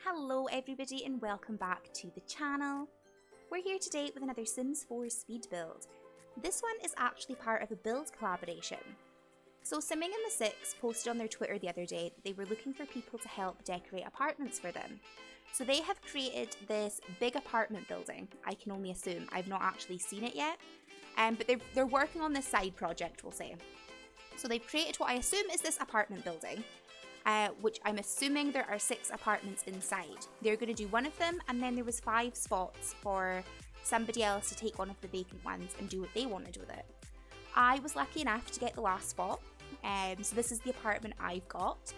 Hello everybody and welcome back to the channel. We're here today with another Sims 4 speed build. This one is actually part of a build collaboration. So SimmingInThe6 posted on their Twitter the other day that they were looking for people to help decorate apartments for them. So they have created this big apartment building, I can only assume. I've not actually seen it yet, but they're working on this side project, we'll say. So they've created what I assume is this apartment building, which I'm assuming there are 6 apartments inside. They're going to do one of them, and then there was 5 spots for somebody else to take one of the vacant ones and do what they want to do with it. I was lucky enough to get the last spot, so this is the apartment I've got.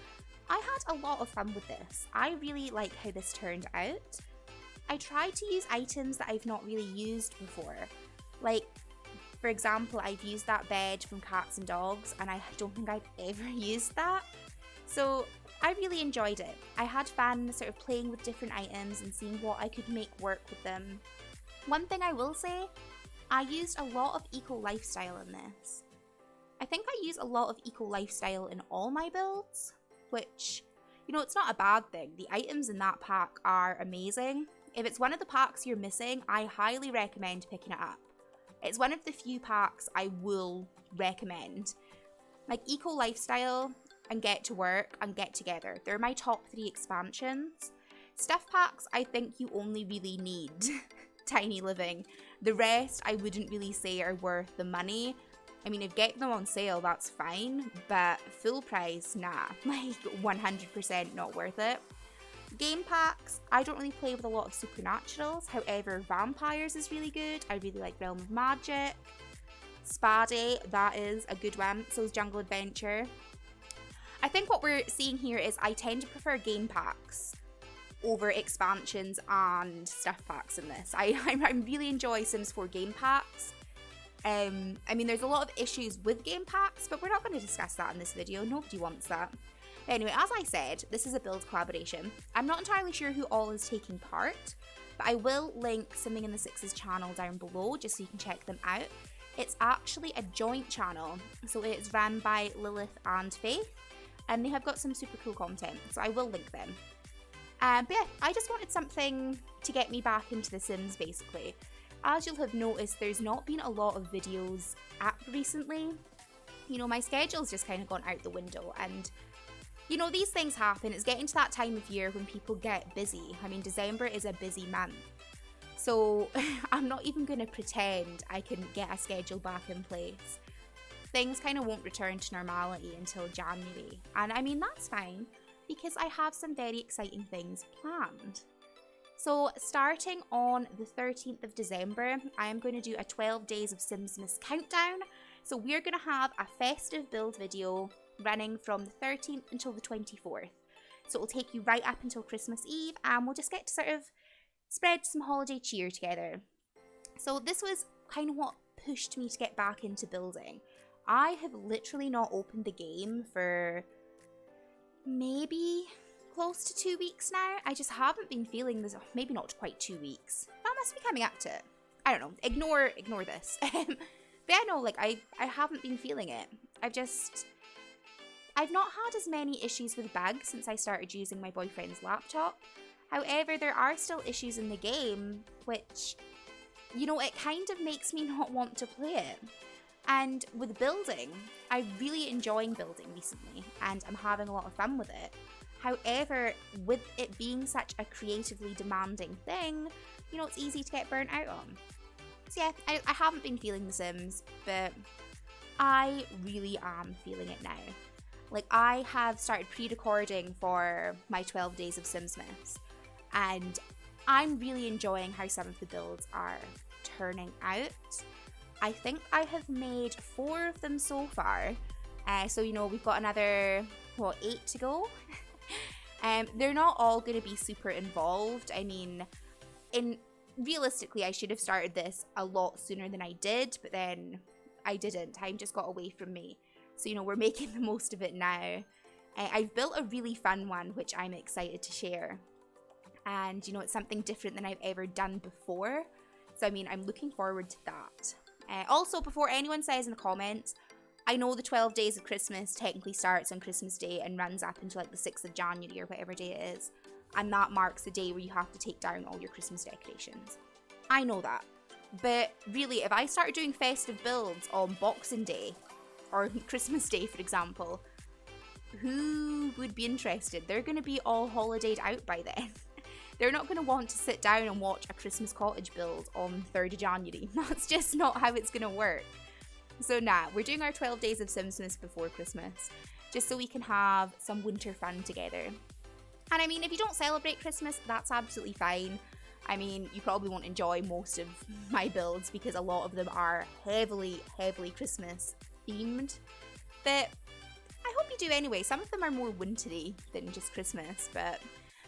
I had a lot of fun with this. I really like how this turned out. I tried to use items that I've not really used before. Like, for example, I've used that bed from Cats and Dogs, and I don't think I've ever used that. So I really enjoyed it. I had fun sort of playing with different items and seeing what I could make work with them. One thing I will say, I used a lot of eco lifestyle in this. I think I use a lot of eco lifestyle in all my builds, which, you know, it's not a bad thing. The items in that pack are amazing. If it's one of the packs you're missing, I highly recommend picking it up. It's one of the few packs I will recommend. Like Eco Lifestyle and Get to Work and Get Together. They're my top 3 expansions. Stuff packs, I think you only really need Tiny Living. The rest, I wouldn't really say are worth the money. I mean, if getting them on sale, that's fine, but full price, nah, like 100% not worth it. Game packs, I don't really play with a lot of supernaturals, however, vampires is really good. I really like Realm of Magic. Spade, that is a good one, so is Jungle Adventure. I think what we're seeing here is I tend to prefer game packs over expansions and stuff packs in this. I really enjoy Sims 4 game packs. I mean, there's a lot of issues with game packs, but we're not going to discuss that in this video. Nobody wants that. Anyway, as I said, this is a build collaboration. I'm not entirely sure who all is taking part, but I will link SimmingInThe6's channel down below just so you can check them out. It's actually a joint channel, so it's run by Lilith and Faith, and they have got some super cool content, so I will link them. But yeah, I just wanted something to get me back into The Sims, basically. As you'll have noticed, there's not been a lot of videos up recently. You know, my schedule's just kind of gone out the window, and you know, these things happen. It's getting to that time of year when people get busy. I mean, December is a busy month. So I'm not even going to pretend I can get a schedule back in place. Things kind of won't return to normality until January. And I mean, that's fine because I have some very exciting things planned. So starting on the 13th of December, I am going to do a 12 days of Simsmas countdown. So we're going to have a festive build video running from the 13th until the 24th. So it'll take you right up until Christmas Eve, and we'll just get to sort of spread some holiday cheer together. So this was kind of what pushed me to get back into building. I have literally not opened the game for maybe close to 2 weeks now. I just haven't been feeling this. Maybe not quite 2 weeks. That must be coming up to it. I don't know. Ignore this. But yeah, no, like I haven't been feeling it. I've not had as many issues with bugs since I started using my boyfriend's laptop. However, there are still issues in the game, which, you know, it kind of makes me not want to play it. And with building, I'm really enjoying building recently, and I'm having a lot of fun with it. However, with it being such a creatively demanding thing, you know, it's easy to get burnt out on. So yeah, I haven't been feeling The Sims, but I really am feeling it now. Like, I have started pre-recording for my 12 days of Simsmas, and I'm really enjoying how some of the builds are turning out. I think I have made 4 of them so far, so you know, we've got another, 8 to go. They're not all going to be super involved. I mean, realistically, I should have started this a lot sooner than I did, but then I didn't. Time just got away from me. So, you know, we're making the most of it now. I've built a really fun one, which I'm excited to share. And, you know, it's something different than I've ever done before. So, I mean, I'm looking forward to that. Also, before anyone says in the comments, I know the 12 days of Christmas technically starts on Christmas Day and runs up until like the 6th of January or whatever day it is. And that marks the day where you have to take down all your Christmas decorations. I know that. But really, if I started doing festive builds on Boxing Day, or Christmas Day for example, who would be interested? They're going to be all holidayed out by then. They're not going to want to sit down and watch a Christmas cottage build on 3rd of January. That's just not how it's going to work. So nah, we're doing our 12 days of Simsmas before Christmas, just so we can have some winter fun together. And I mean, if you don't celebrate Christmas, that's absolutely fine. I mean, you probably won't enjoy most of my builds because a lot of them are heavily Christmas themed. But I hope you do anyway. Some of them are more wintry than just Christmas, but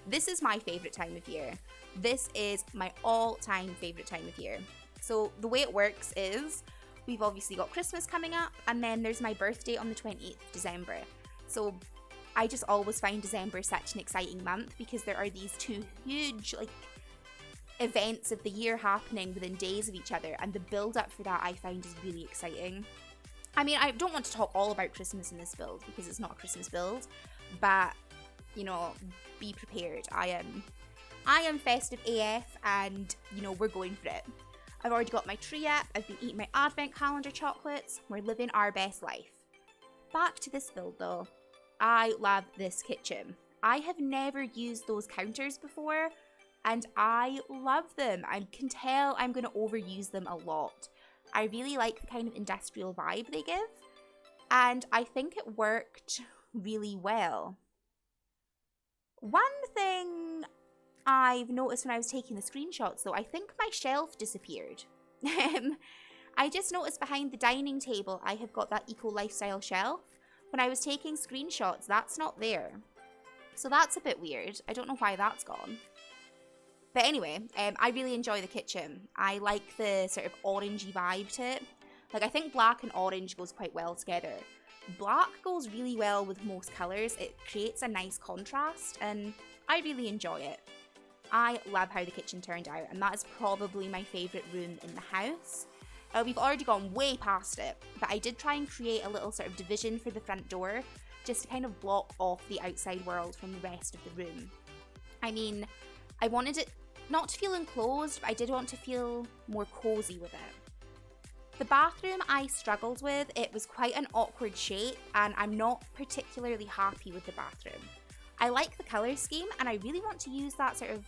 this is my favourite time of year. This is my all-time favourite time of year. So the way it works is, we've obviously got Christmas coming up, and then there's my birthday on the 28th of December. So I just always find December such an exciting month because there are these two huge events of the year happening within days of each other, and the build up for that I find is really exciting. I mean, I don't want to talk all about Christmas in this build because it's not a Christmas build, but you know, be prepared. I am festive AF, and you know, we're going for it. I've already got my tree up, I've been eating my advent calendar chocolates, we're living our best life. Back to this build though. I love this kitchen. I have never used those counters before, and I love them. I can tell I'm going to overuse them a lot. I really like the kind of industrial vibe they give, and I think it worked really well. One thing I've noticed when I was taking the screenshots though, I think my shelf disappeared. I just noticed behind the dining table I have got that eco lifestyle shelf. When I was taking screenshots, that's not there. So that's a bit weird. I don't know why that's gone. But anyway, I really enjoy the kitchen. I like the sort of orangey vibe to it. Like, I think black and orange goes quite well together. Black goes really well with most colours. It creates a nice contrast, and I really enjoy it. I love how the kitchen turned out, and that is probably my favourite room in the house. We've already gone way past it, but I did try and create a little sort of division for the front door, just to kind of block off the outside world from the rest of the room. I mean, I wanted it not to feel enclosed, but I did want to feel more cosy with it. The bathroom I struggled with. It was quite an awkward shape, and I'm not particularly happy with the bathroom. I like the colour scheme, and I really want to use that sort of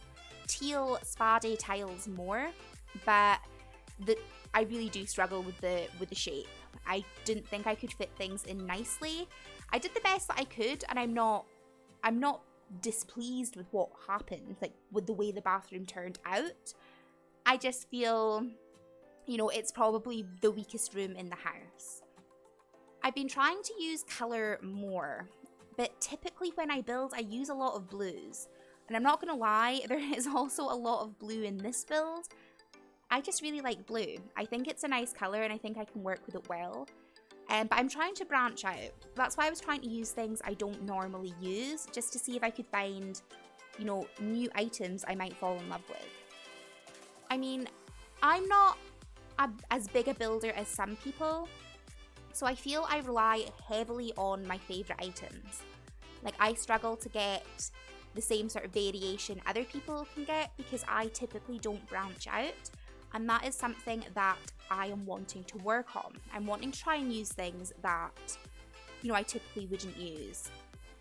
teal spade tiles more, but I really do struggle with the shape. I didn't think I could fit things in nicely. I did the best that I could, and I'm not displeased with what happened, like with the way the bathroom turned out. I just feel, you know, it's probably the weakest room in the house. I've been trying to use colour more, but typically when I build, I use a lot of blues. And I'm not gonna lie, there is also a lot of blue in this build. I just really like blue. I think it's a nice colour, and I think I can work with it well. But I'm trying to branch out. That's why I was trying to use things I don't normally use, just to see if I could find, you know, new items I might fall in love with. I mean, I'm not as big a builder as some people, so I feel I rely heavily on my favourite items. Like, I struggle to get the same sort of variation other people can get because I typically don't branch out. And that is something that I am wanting to work on. I'm wanting to try and use things that, you know, I typically wouldn't use.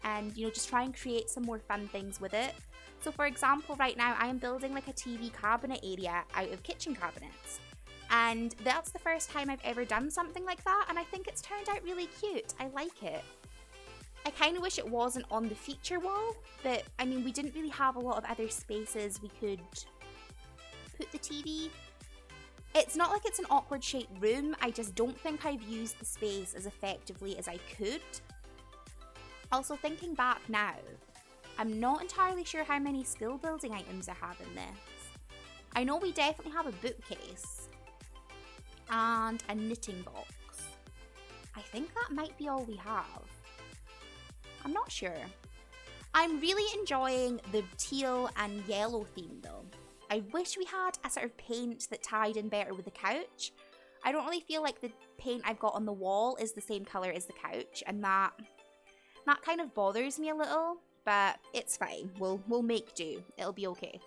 And, you know, just try and create some more fun things with it. So for example, right now I am building like a TV cabinet area out of kitchen cabinets. And that's the first time I've ever done something like that. And I think it's turned out really cute. I like it. I kind of wish it wasn't on the feature wall, but I mean, we didn't really have a lot of other spaces we could put the TV. It's not like it's an awkward shaped room, I just don't think I've used the space as effectively as I could. Also, thinking back now, I'm not entirely sure how many skill building items I have in this. I know we definitely have a bookcase and a knitting box. I think that might be all we have. I'm not sure. I'm really enjoying the teal and yellow theme though. I wish we had a sort of paint that tied in better with the couch. I don't really feel like the paint I've got on the wall is the same color as the couch, and that kind of bothers me a little, but it's fine. We'll make do. It'll be okay.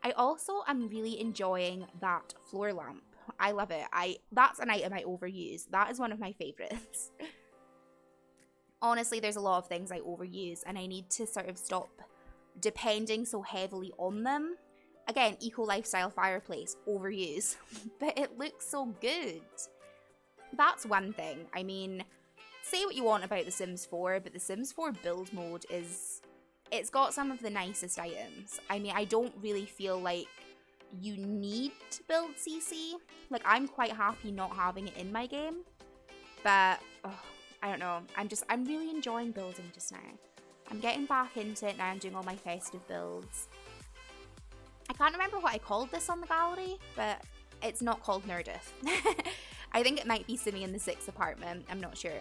I also am really enjoying that floor lamp. I love it. That's an item I overuse. That is one of my favorites. Honestly, there's a lot of things I overuse, and I need to sort of stop depending so heavily on them. Again, eco lifestyle fireplace, overuse, but it looks so good. That's one thing. I mean, say what you want about The Sims 4, but The Sims 4 build mode it's got some of the nicest items. I mean, I don't really feel like you need to build CC. Like, I'm quite happy not having it in my game, but I don't know. I'm really enjoying building just now. I'm getting back into it now. I'm doing all my festive builds. I can't remember what I called this on the gallery, but it's not called Nerdyth. I think it might be SimmingInThe6 apartment. I'm not sure.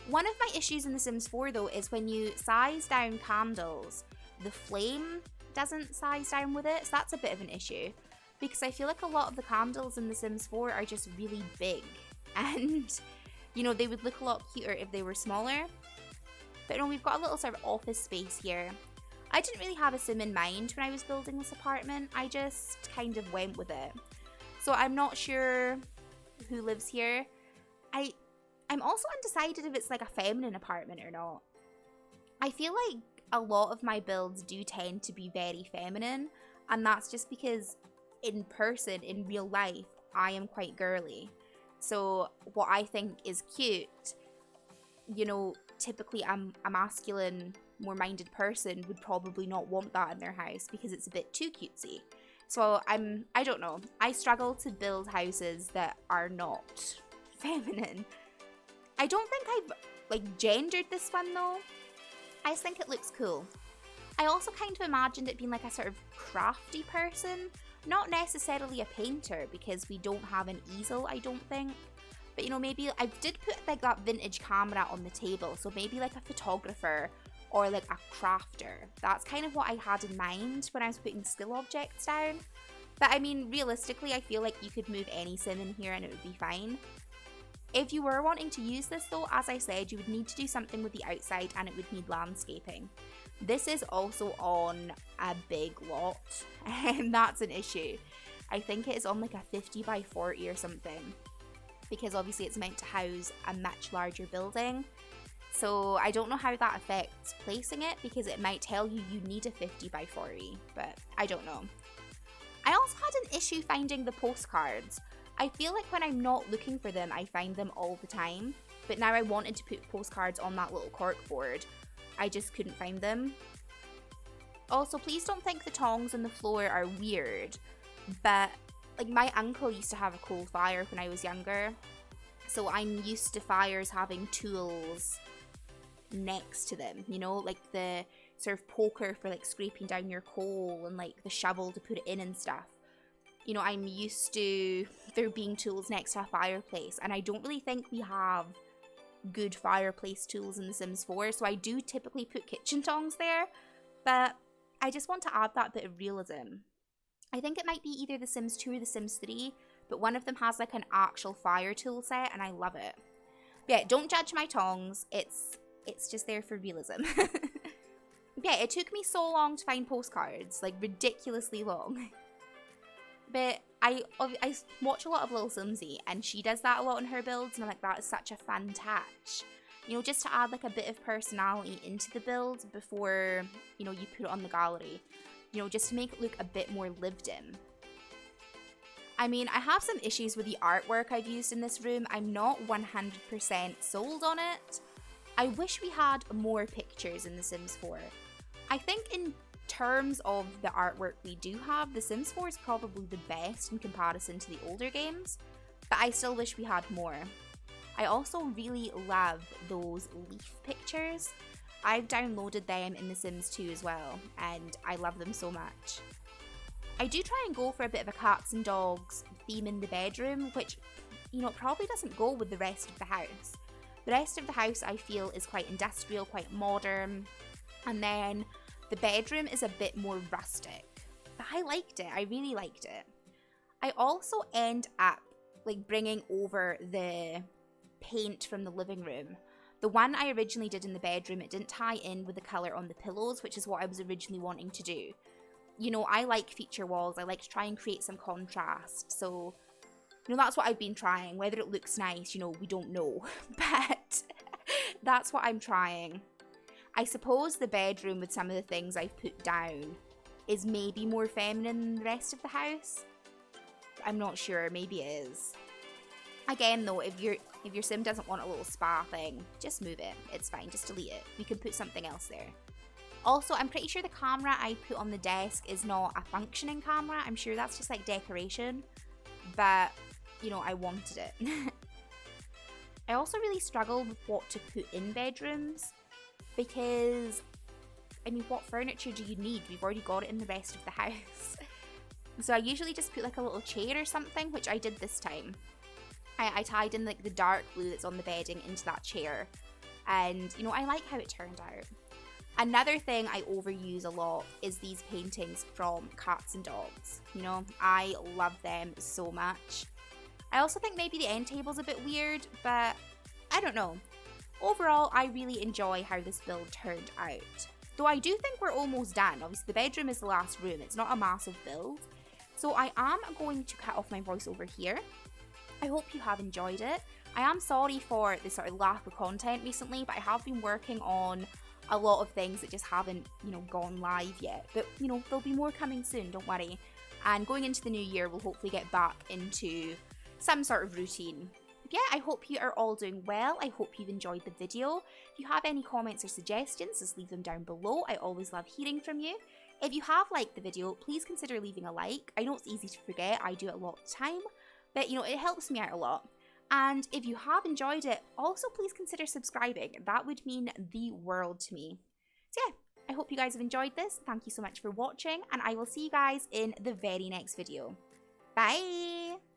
One of my issues in The Sims 4 though is when you size down candles, the flame doesn't size down with it, so that's a bit of an issue. Because I feel like a lot of the candles in The Sims 4 are just really big, and you know, they would look a lot cuter if they were smaller. But no, we've got a little sort of office space here. I didn't really have a sim in mind when I was building this apartment, I just kind of went with it. So I'm not sure who lives here. I'm also undecided if it's like a feminine apartment or not. I feel like a lot of my builds do tend to be very feminine, and that's just because in person, in real life, I am quite girly. So what I think is cute, you know, typically a masculine, more minded person would probably not want that in their house because it's a bit too cutesy. So I don't know. I struggle to build houses that are not feminine. I don't think I've like gendered this one though. I just think it looks cool. I also kind of imagined it being like a sort of crafty person, not necessarily a painter because we don't have an easel, I don't think. But you know, maybe I did put like that vintage camera on the table, so maybe like a photographer or like a crafter. That's kind of what I had in mind when I was putting skill objects down. But I mean, realistically, I feel like you could move any sim in here and it would be fine. If you were wanting to use this though, as I said, you would need to do something with the outside and it would need landscaping. This is also on a big lot, and that's an issue. I think it is on like a 50 by 40 or something, because obviously it's meant to house a much larger building. So I don't know how that affects placing it, because it might tell you you need a 50 by 40, but I don't know. I also had an issue finding the postcards. I feel like when I'm not looking for them, I find them all the time, but now I wanted to put postcards on that little cork board. I just couldn't find them. Also, please don't think the tongs on the floor are weird, but like my uncle used to have a coal fire when I was younger, so I'm used to fires having tools next to them, you know, like the sort of poker for like scraping down your coal and like the shovel to put it in and stuff. You know, I'm used to there being tools next to a fireplace, and I don't really think we have good fireplace tools in The Sims 4, so I do typically put kitchen tongs there, but I just want to add that bit of realism. I think it might be either The Sims 2 or The Sims 3, but one of them has like an actual fire tool set, and I love it. But yeah, don't judge my tongs, it's just there for realism. Yeah, it took me so long to find postcards, like ridiculously long. But I watch a lot of Lil Simsy, and she does that a lot in her builds, and I'm like, that is such a fun touch. You know, just to add like a bit of personality into the build before, you know, you put it on the gallery. You know, just to make it look a bit more lived in. I mean, I have some issues with the artwork I've used in this room. I'm not 100% sold on it. I wish we had more pictures in The Sims 4. I think in terms of the artwork we do have, The Sims 4 is probably the best in comparison to the older games, but I still wish we had more. I also really love those leaf pictures. I've downloaded them in The Sims 2 as well, and I love them so much. I do try and go for a bit of a cats and dogs theme in the bedroom, which, you know, probably doesn't go with the rest of the house. The rest of the house I feel is quite industrial, quite modern, and then the bedroom is a bit more rustic. But I liked it, I really liked it. I also end up like bringing over the paint from the living room. The one I originally did in the bedroom, it didn't tie in with the colour on the pillows, which is what I was originally wanting to do. You know, I like feature walls. I like to try and create some contrast. So, you know, that's what I've been trying. Whether it looks nice, you know, we don't know. But that's what I'm trying. I suppose the bedroom, with some of the things I've put down, is maybe more feminine than the rest of the house. I'm not sure. Maybe it is. Again, though, if your sim doesn't want a little spa thing, just move it. It's fine. Just delete it. We can put something else there. Also, I'm pretty sure the camera I put on the desk is not a functioning camera. I'm sure that's just like decoration. But, you know, I wanted it. I also really struggled with what to put in bedrooms. Because, I mean, what furniture do you need? We've already got it in the rest of the house. So I usually just put like a little chair or something, which I did this time. I tied in like the dark blue that's on the bedding into that chair. And, you know, I like how it turned out. Another thing I overuse a lot is these paintings from cats and dogs. You know, I love them so much. I also think maybe the end table's a bit weird, but I don't know. Overall, I really enjoy how this build turned out. Though I do think we're almost done. Obviously, the bedroom is the last room. It's not a massive build. So I am going to cut off my voiceover here. I hope you have enjoyed it. I am sorry for the sort of lack of content recently, but I have been working on a lot of things that just haven't, you know, gone live yet. But, you know, there'll be more coming soon, don't worry. And going into the new year, we'll hopefully get back into some sort of routine. Yeah, I hope you are all doing well. I hope you've enjoyed the video. If you have any comments or suggestions, just leave them down below. I always love hearing from you. If you have liked the video, please consider leaving a like. I know it's easy to forget, I do it a lot of the time, but you know, it helps me out a lot. And if you have enjoyed it, also please consider subscribing. That would mean the world to me. So yeah, I hope you guys have enjoyed this. Thank you so much for watching, and I will see you guys in the very next video. Bye!